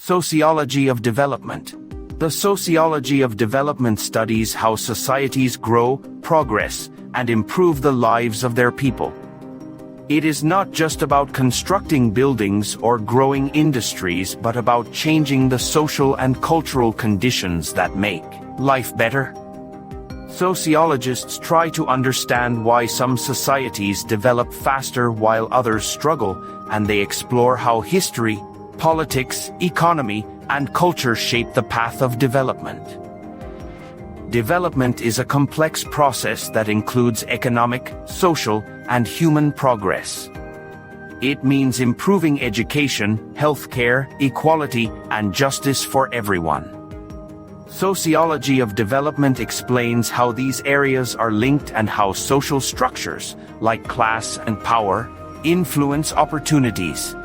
Sociology of Development. The sociology of development studies how societies grow, progress, and improve the lives of their people. It is not just about constructing buildings or growing industries, but about changing the social and cultural conditions that make life better. Sociologists try to understand why some societies develop faster while others struggle, and they explore how history, politics, economy, and culture shape the path of development. Development is a complex process that includes economic, social, and human progress. It means improving education, healthcare, equality, and justice for everyone. Sociology of development explains how these areas are linked and how social structures, like class and power, influence opportunities.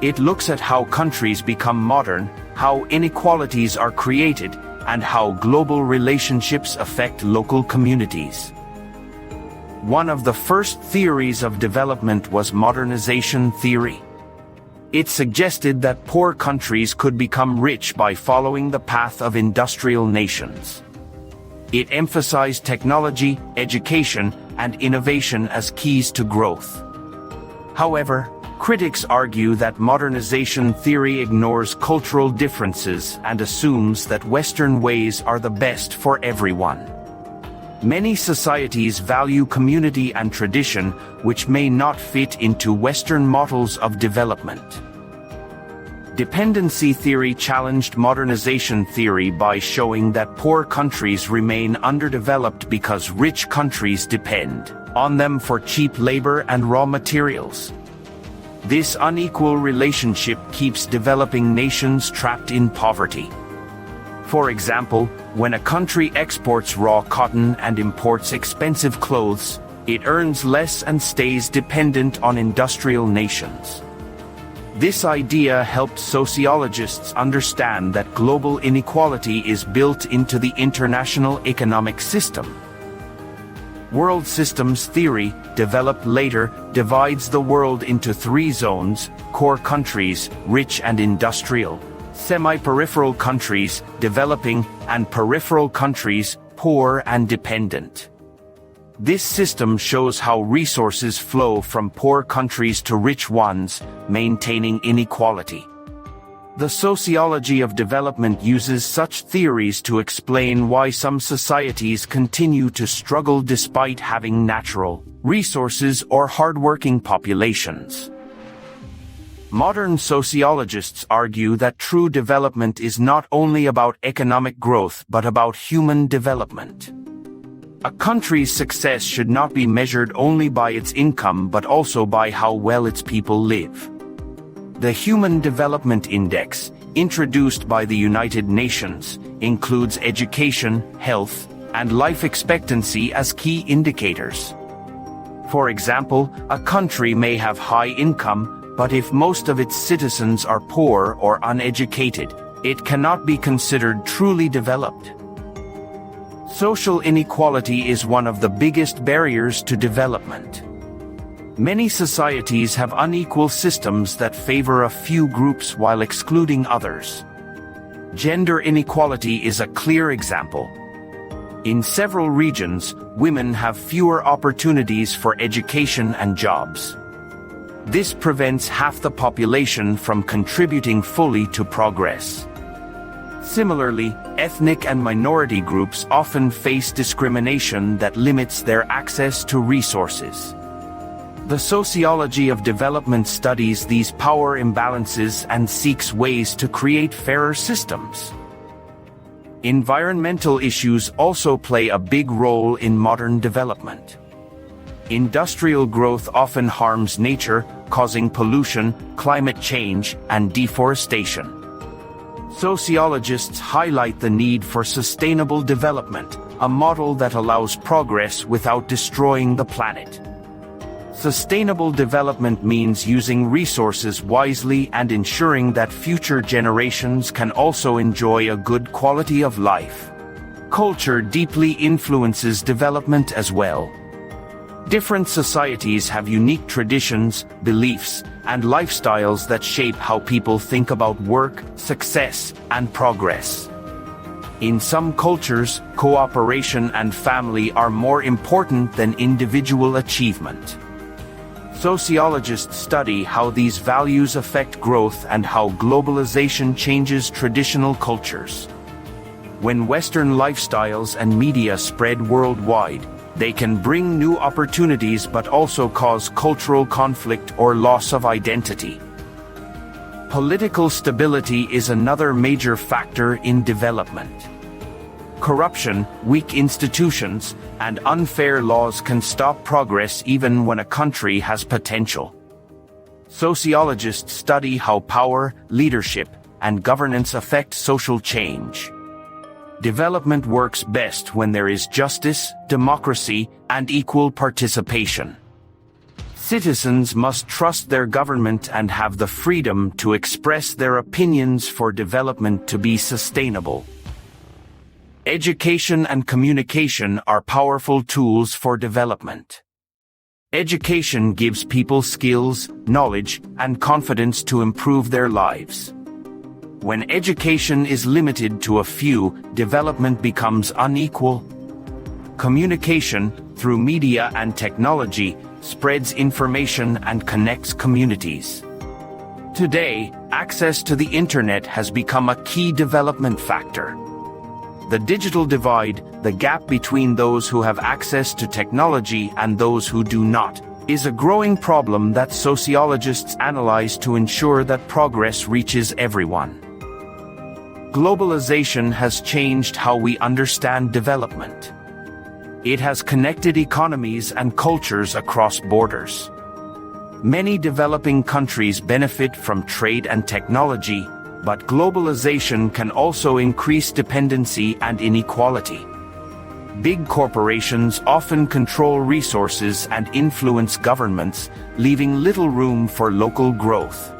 It looks at how countries become modern, how inequalities are created, and how global relationships affect local communities. One of the first theories of development was modernization theory. It suggested that poor countries could become rich by following the path of industrial nations. It emphasized technology, education, and innovation as keys to growth. However, critics argue that modernization theory ignores cultural differences and assumes that Western ways are the best for everyone. Many societies value community and tradition, which may not fit into Western models of development. Dependency theory challenged modernization theory by showing that poor countries remain underdeveloped because rich countries depend on them for cheap labor and raw materials. This unequal relationship keeps developing nations trapped in poverty. For example, when a country exports raw cotton and imports expensive clothes, it earns less and stays dependent on industrial nations. This idea helped sociologists understand that global inequality is built into the international economic system. World systems theory, developed later, divides the world into three zones: core countries, rich and industrial; semi-peripheral countries, developing; and peripheral countries, poor and dependent. This system shows how resources flow from poor countries to rich ones, maintaining inequality. The sociology of development uses such theories to explain why some societies continue to struggle despite having natural resources or hardworking populations. Modern sociologists argue that true development is not only about economic growth but about human development. A country's success should not be measured only by its income but also by how well its people live. The Human Development Index, introduced by the United Nations, includes education, health, and life expectancy as key indicators. For example, a country may have high income, but if most of its citizens are poor or uneducated, it cannot be considered truly developed. Social inequality is one of the biggest barriers to development. Many societies have unequal systems that favor a few groups while excluding others. Gender inequality is a clear example. In several regions, women have fewer opportunities for education and jobs. This prevents half the population from contributing fully to progress. Similarly, ethnic and minority groups often face discrimination that limits their access to resources. The sociology of development studies these power imbalances and seeks ways to create fairer systems. Environmental issues also play a big role in modern development. Industrial growth often harms nature, causing pollution, climate change, and deforestation. Sociologists highlight the need for sustainable development, a model that allows progress without destroying the planet. Sustainable development means using resources wisely and ensuring that future generations can also enjoy a good quality of life. Culture deeply influences development as well. Different societies have unique traditions, beliefs, and lifestyles that shape how people think about work, success, and progress. In some cultures, cooperation and family are more important than individual achievement. Sociologists study how these values affect growth and how globalization changes traditional cultures. When Western lifestyles and media spread worldwide, they can bring new opportunities but also cause cultural conflict or loss of identity. Political stability is another major factor in development. Corruption, weak institutions, and unfair laws can stop progress even when a country has potential. Sociologists study how power, leadership, and governance affect social change. Development works best when there is justice, democracy, and equal participation. Citizens must trust their government and have the freedom to express their opinions for development to be sustainable. Education and communication are powerful tools for development. Education gives people skills, knowledge, and confidence to improve their lives. When education is limited to a few, development becomes unequal. Communication, through media and technology, spreads information and connects communities. Today, access to the internet has become a key development factor. The digital divide, the gap between those who have access to technology and those who do not, is a growing problem that sociologists analyze to ensure that progress reaches everyone. Globalization has changed how we understand development. It has connected economies and cultures across borders. Many developing countries benefit from trade and technology, but globalization can also increase dependency and inequality. Big corporations often control resources and influence governments, leaving little room for local growth.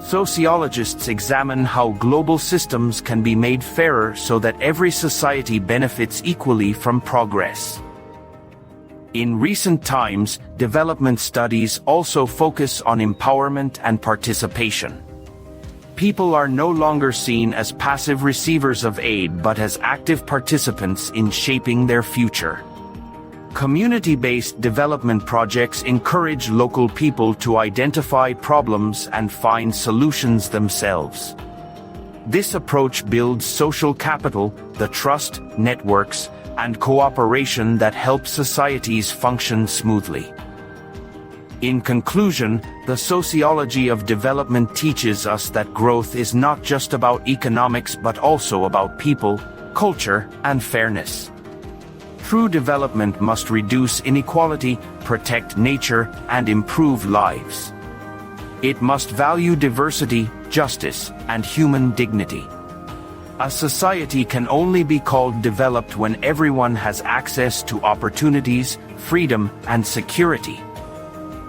Sociologists examine how global systems can be made fairer so that every society benefits equally from progress. In recent times, development studies also focus on empowerment and participation. People are no longer seen as passive receivers of aid but as active participants in shaping their future. Community-based development projects encourage local people to identify problems and find solutions themselves. This approach builds social capital, the trust, networks, and cooperation that help societies function smoothly. In conclusion, the sociology of development teaches us that growth is not just about economics but also about people, culture, and fairness. True development must reduce inequality, protect nature, and improve lives. It must value diversity, justice, and human dignity. A society can only be called developed when everyone has access to opportunities, freedom, and security.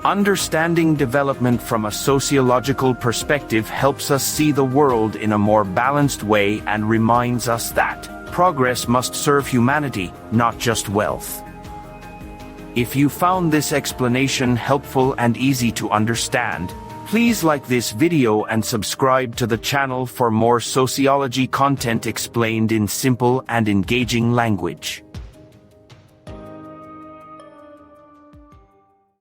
Understanding development from a sociological perspective helps us see the world in a more balanced way and reminds us that progress must serve humanity, not just wealth. If you found this explanation helpful and easy to understand, please like this video and subscribe to the channel for more sociology content explained in simple and engaging language.